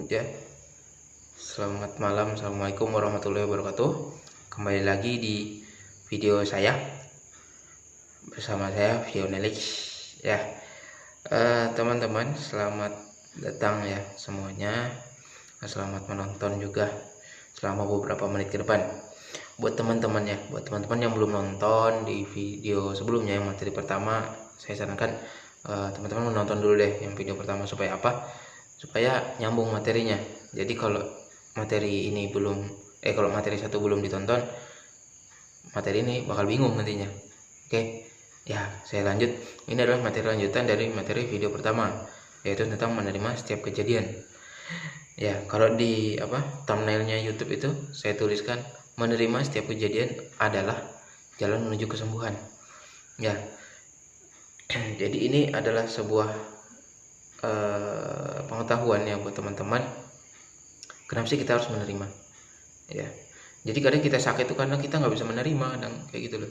Ya, selamat malam, assalamualaikum warahmatullahi wabarakatuh. Kembali lagi di video saya bersama saya Vionelix. Ya, teman-teman, selamat datang ya semuanya. Selamat menonton juga selama beberapa menit ke depan. Buat teman-teman ya, buat teman-teman yang belum nonton di video sebelumnya yang materi pertama, saya sarankan teman-teman menonton dulu deh yang video pertama supaya apa? Supaya nyambung materinya. Jadi kalau materi ini kalau materi satu belum ditonton, materi ini bakal bingung nantinya. Oke, ya saya lanjut. Ini adalah materi lanjutan dari materi video pertama, yaitu tentang menerima setiap kejadian. Ya, kalau di thumbnailnya YouTube itu saya tuliskan menerima setiap kejadian adalah jalan menuju kesembuhan. Ya, jadi ini adalah sebuah pengetahuan ya buat teman-teman. Kenapa sih kita harus menerima? Ya, jadi kadang kita sakit itu karena kita nggak bisa menerima, kadang kayak gitu loh.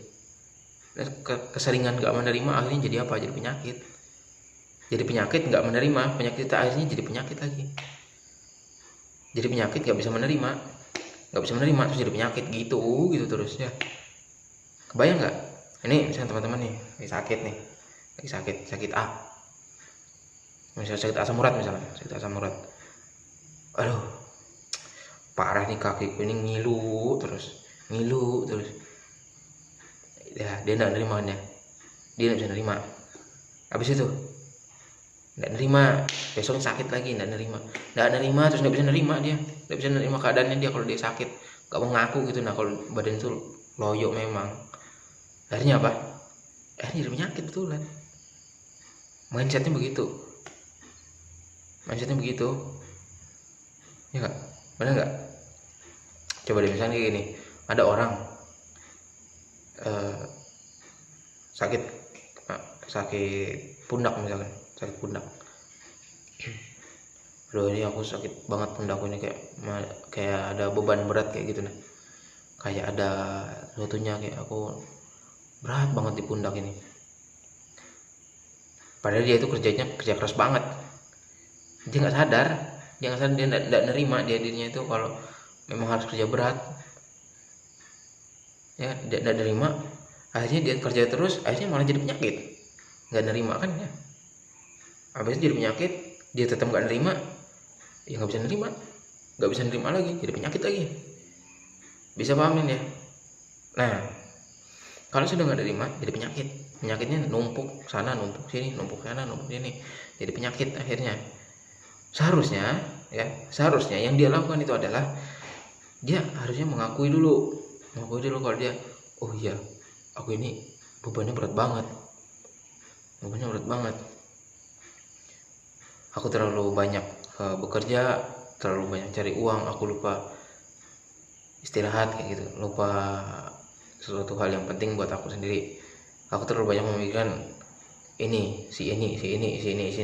Dan keseringan nggak menerima akhirnya jadi apa? Jadi penyakit. Jadi penyakit nggak menerima, penyakit kita akhirnya jadi penyakit lagi. Jadi penyakit nggak bisa menerima terus jadi penyakit gitu terus ya. Kebayang nggak? Ini misalnya teman-teman nih lagi sakit A. Misalnya sakit asam urat aduh parah nih, kakiku ini ngilu terus ya, dia nggak bisa nerima. Habis itu nggak nerima, besok sakit lagi, nggak nerima terus nggak bisa nerima keadaannya dia kalau dia sakit, nggak mau ngaku gitu. Nah kalau badan itu loyo memang, akhirnya apa? Akhirnya jadi penyakit betulan. Mindsetnya begitu ya nggak? Benar nggak? Coba deh misalnya kayak gini, ada orang sakit pundak misalkan, aduh ini aku sakit banget pundakku ini, kayak ada beban berat kayak gitu. Nah kayak ada sesuatunya, kayak aku berat banget di pundak ini, padahal dia itu kerja keras banget. Dia nggak sadar, dia nggak nerima dirinya itu kalau memang harus kerja berat ya. Dia nggak nerima, akhirnya dia kerja terus, akhirnya malah jadi penyakit. Nggak nerima kan ya, habisnya jadi penyakit. Dia tetap nggak nerima, ya nggak bisa nerima lagi, jadi penyakit lagi. Bisa pahamin ya? Nah kalau sudah nggak nerima jadi penyakitnya numpuk sana numpuk sini, jadi penyakit akhirnya. Seharusnya yang dia lakukan itu adalah dia harusnya mengakui dulu kalau dia, oh iya aku ini bebannya berat banget, aku terlalu banyak bekerja, terlalu banyak cari uang, aku lupa istirahat kayak gitu, lupa sesuatu hal yang penting buat aku sendiri. Aku terlalu banyak memikirkan ini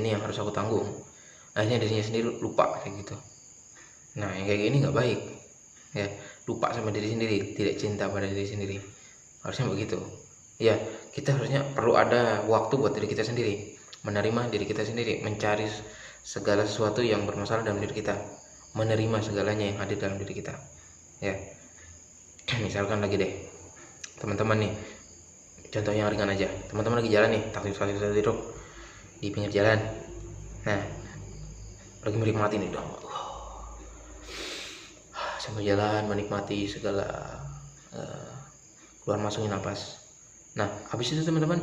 yang harus aku tanggung, akhirnya dirinya sendiri lupa kayak gitu. Nah yang kayak gini nggak baik ya, lupa sama diri sendiri, tidak cinta pada diri sendiri. Harusnya begitu ya. Kita harusnya perlu ada waktu buat diri kita sendiri, menerima diri kita sendiri, mencari segala sesuatu yang bermasalah dalam diri kita, menerima segalanya yang ada dalam diri kita ya. Misalkan lagi deh teman-teman nih, contoh yang ringan aja, teman-teman lagi jalan nih, takdir di pinggir jalan. Nah lagi menikmati nih dong, sambil jalan menikmati segala keluar masuknya napas. Nah habis itu teman-teman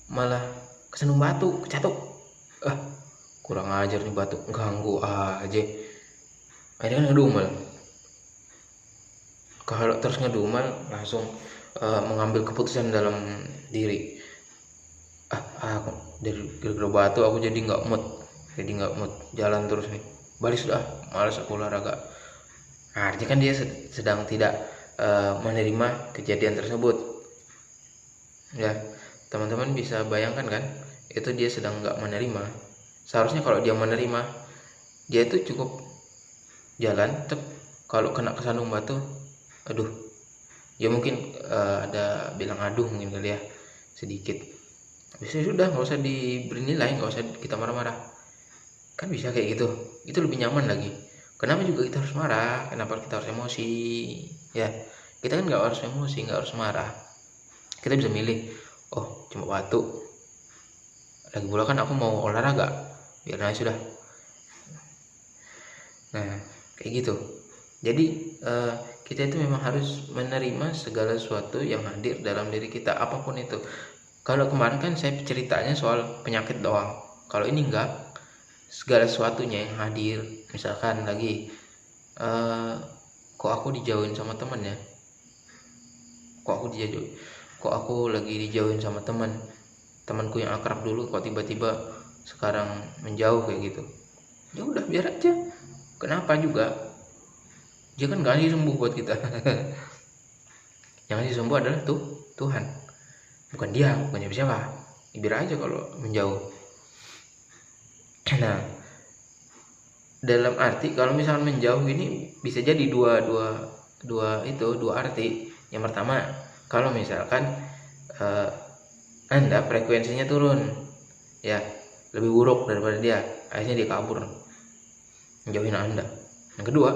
malah kesandung batu, kecatuk. Kurang ajar nih batu, ganggu aja. Akhirnya kan ngedumel. Kalau terus ngedumel langsung mengambil keputusan dalam diri, dari gara-gara batu aku jadi nggak mood jalan terus nih, balik sudah, malas aku olahraga. Artinya kan dia sedang tidak menerima kejadian tersebut ya. Teman-teman bisa bayangkan kan, itu dia sedang nggak menerima. Seharusnya kalau dia menerima, dia itu cukup jalan, kalau kena kesandung batu, aduh ya mungkin ada bilang aduh mungkin kali ya sedikit, bisa sudah, nggak usah diberi nilai, nggak usah kita marah-marah, kan bisa kayak gitu. Itu lebih nyaman lagi Kenapa juga kita harus marah? Kenapa kita harus emosi? Ya, kita kan nggak harus emosi, nggak harus marah. Kita bisa milih, oh cuma batuk. Lagi pula kan aku mau olahraga, biar aja sudah. Nah, kayak gitu. Jadi kita itu memang harus menerima segala sesuatu yang hadir dalam diri kita, apapun itu. Kalau kemarin kan saya ceritanya soal penyakit doang. Kalau ini enggak, segala sesuatunya yang hadir. Misalkan lagi kok aku dijauhin sama temen ya, kok aku lagi dijauhin sama temanku yang akrab dulu kok tiba-tiba sekarang menjauh kayak gitu. Ya udah, biar aja. Kenapa juga, dia kan gak ngasih sembuh buat kita. Yang ngasih sembuh adalah Tuhan, bukan dia, bukan siapa. Biar aja kalau menjauh. Nah, dalam arti kalau misalnya menjauh ini bisa jadi dua arti. Yang pertama, kalau misalkan Anda frekuensinya turun, ya lebih buruk daripada dia, akhirnya dia kabur, menjauhin Anda. Yang kedua,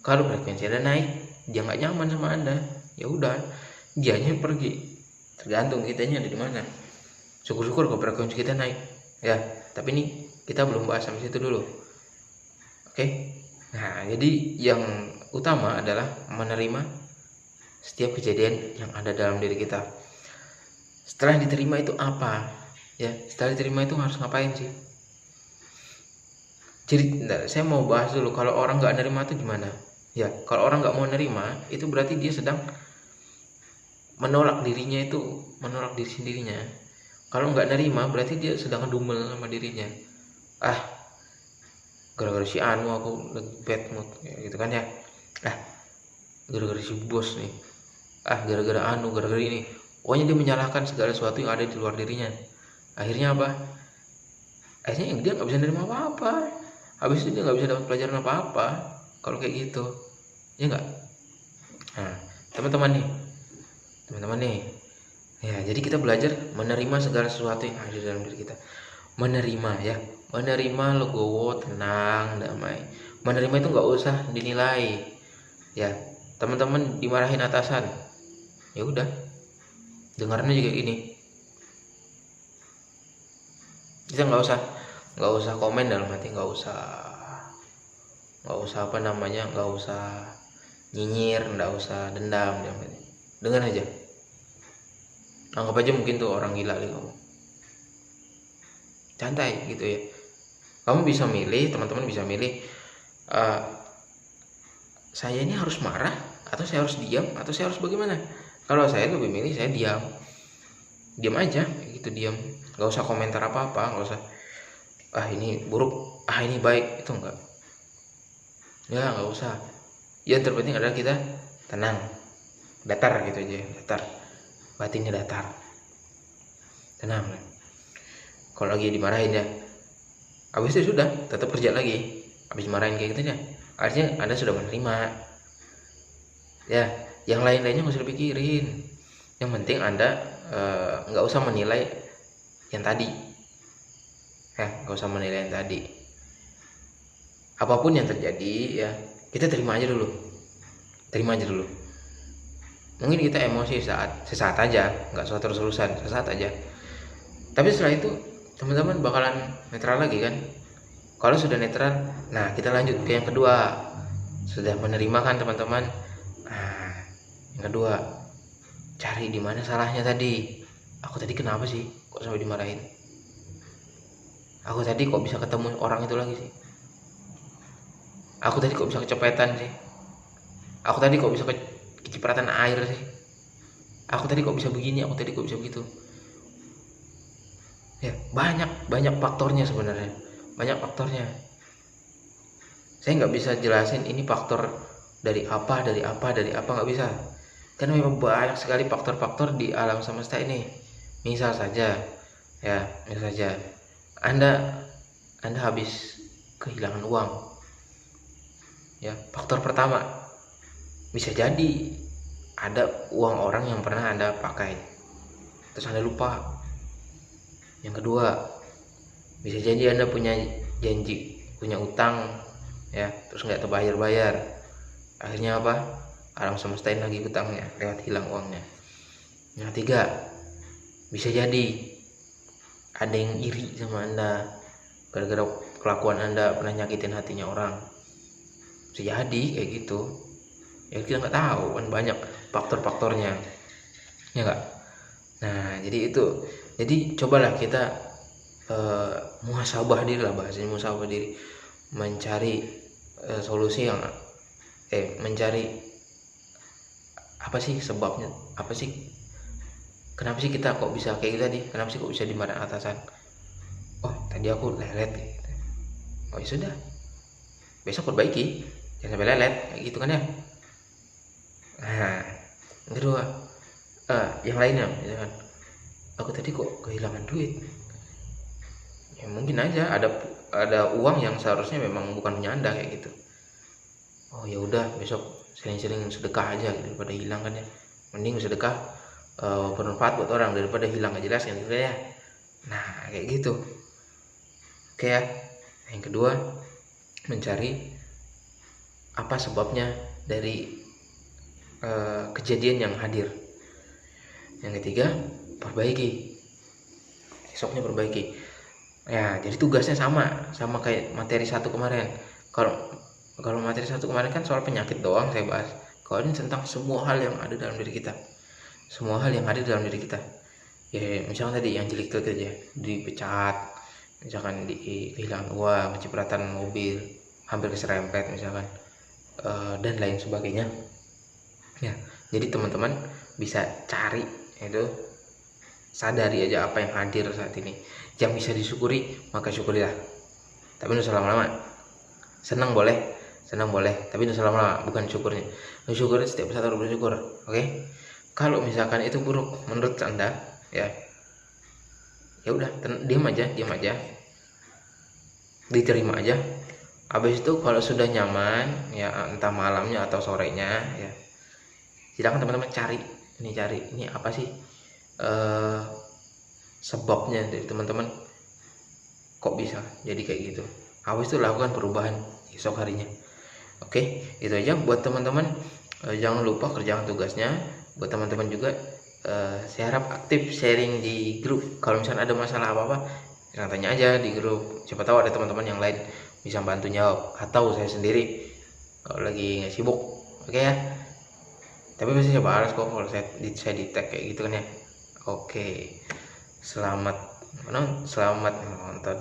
kalau frekuensi Anda naik, dia nggak nyaman sama Anda, ya udah, dianya pergi. Tergantung kitanya ada di mana. Syukur-syukur kalau frekuensi kita naik, ya. Tapi ini kita belum bahas sampai situ dulu. Oke. Nah, jadi yang utama adalah menerima setiap kejadian yang ada dalam diri kita. Setelah diterima itu apa? Ya, setelah diterima itu harus ngapain sih? Jadi, saya mau bahas dulu kalau orang nggak nerima itu gimana? Ya, kalau orang nggak mau nerima, itu berarti dia sedang menolak dirinya, itu menolak diri sendirinya. Kalau nggak nerima, berarti dia sedang ngedumel sama dirinya. Gara-gara si Anu aku lagi bad mood, gitu kan ya. Gara-gara si bos nih. Gara-gara Anu, gara-gara ini. Pokoknya dia menyalahkan segala sesuatu yang ada di luar dirinya. Akhirnya apa? Akhirnya dia nggak bisa nerima apa-apa. Habis itu dia nggak bisa dapat pelajaran apa-apa. Kalau kayak gitu, ya nggak? Nah, teman-teman nih, ya jadi kita belajar menerima segala sesuatu yang ada dalam diri kita. Menerima, ya, menerima, legowo, tenang, damai. Menerima itu nggak usah dinilai, ya. Teman-teman dimarahin atasan, ya udah, dengarnya juga gini. Kita nggak usah komen dalam hati, nggak usah nggak usah nyinyir, nggak usah dendam, dengar aja. Anggap aja mungkin tuh orang gila nih kamu, santai gitu ya. Kamu bisa milih, teman-teman bisa milih, saya ini harus marah atau saya harus diam atau saya harus bagaimana. Kalau saya lebih milih saya diam aja gitu, diam, nggak usah komentar apa-apa, nggak usah ini buruk, ini baik, itu enggak, ya nggak usah. Yang terpenting adalah kita tenang, datar gitu aja, datar, batinnya datar, tenang. Kalau lagi dimarahin ya, habis itu sudah tetap kerja lagi. Habis marahin kayak gitu ya, artinya Anda sudah menerima. Ya, yang lain-lainnya nggak usah dipikirin. Yang penting Anda nggak usah menilai yang tadi. Nggak usah menilai yang tadi. Apapun yang terjadi, ya kita terima aja dulu. Mungkin kita emosi sesaat aja, nggak terus-terusan, sesaat aja. Tapi setelah itu teman-teman bakalan netral lagi kan. Kalau sudah netral, nah kita lanjut ke yang kedua. Sudah menerima kan teman-teman? Nah, yang kedua, cari di mana salahnya tadi. Aku tadi kenapa sih kok sampai dimarahin? Aku tadi kok bisa ketemu orang itu lagi sih? Aku tadi kok bisa kecopetan sih? Aku tadi kok bisa kecipratan air sih? Aku tadi kok bisa begini? Aku tadi kok bisa begitu? Ya, banyak faktornya sebenarnya. Banyak faktornya. Saya nggak bisa jelasin ini faktor dari apa nggak bisa. Karena memang banyak sekali faktor-faktor di alam semesta ini. Misal saja Anda habis kehilangan uang. Ya, faktor pertama bisa jadi ada uang orang yang pernah Anda pakai, terus Anda lupa. Yang kedua, bisa jadi Anda punya janji, punya utang ya, terus nggak terbayar-bayar. Akhirnya apa? Alam semesta lagi utangnya, lewat hilang uangnya. Yang ketiga, bisa jadi ada yang iri sama Anda gara-gara kelakuan Anda pernah nyakitin hatinya orang. Bisa jadi kayak gitu. Ya kita nggak tahu kan, banyak faktor-faktornya, ya nggak? Nah jadi itu, jadi cobalah kita muhasabah diri lah, bahasanya muhasabah diri, mencari solusi yang mencari apa sih sebabnya, apa sih, kenapa sih kita kok bisa kayak gitu tadi, kenapa sih kok bisa dimarahin atasan. Oh tadi aku lelet gitu. Oh ya sudah, besok perbaiki, jangan sampai lelet kayak gitu kan ya. Nah yang kedua, yang lainnya misalkan aku tadi kok kehilangan duit, ya mungkin aja ada uang yang seharusnya memang bukan punya Anda kayak gitu. Oh ya udah, besok sering-sering sedekah aja daripada hilang kan ya. Mending sedekah bermanfaat buat orang daripada hilang gak jelas kan gitu ya. Nah kayak gitu. Oke ya. Yang kedua, mencari apa sebabnya dari kejadian yang hadir. Yang ketiga, perbaiki. Esoknya perbaiki. Ya, jadi tugasnya sama kayak materi satu kemarin. Kalau materi satu kemarin kan soal penyakit doang saya bahas. Kalau ini tentang semua hal yang ada dalam diri kita. Semua hal yang ada dalam diri kita. Ya, misalnya tadi yang jelek-jelek aja, dipecat, misalkan kehilangan uang, kecipratan mobil, hampir keserempet misalkan, dan lain sebagainya. Ya, jadi teman-teman bisa cari itu, sadari aja apa yang hadir saat ini. Yang bisa disyukuri maka syukurilah. Tapi nggak usah lama-lama. Senang boleh, tapi nggak usah lama-lama, bukan syukurnya. Syukur setiap saat harus bersyukur, oke? Kalau misalkan itu buruk menurut Anda, ya udah, diam aja, diterima aja. Habis itu kalau sudah nyaman, ya entah malamnya atau sorenya, ya silakan teman-teman cari ini apa sih sebabnya dari teman-teman kok bisa jadi kayak gitu. Habis itu lakukan perubahan esok harinya. Oke, itu aja buat teman-teman. Jangan lupa kerjakan tugasnya. Buat teman-teman juga, saya harap aktif sharing di grup. Kalau misalnya ada masalah apa-apa, jangan tanya aja di grup. Siapa tahu ada teman-teman yang lain bisa bantu jawab, atau saya sendiri kalau lagi nggak sibuk. Oke ya. Tapi pasti saya balas kok kalau saya di tag kayak gitu kan ya. Oke. Selamat menonton.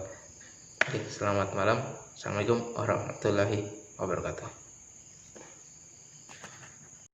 Oke, selamat malam. Assalamualaikum warahmatullahi wabarakatuh.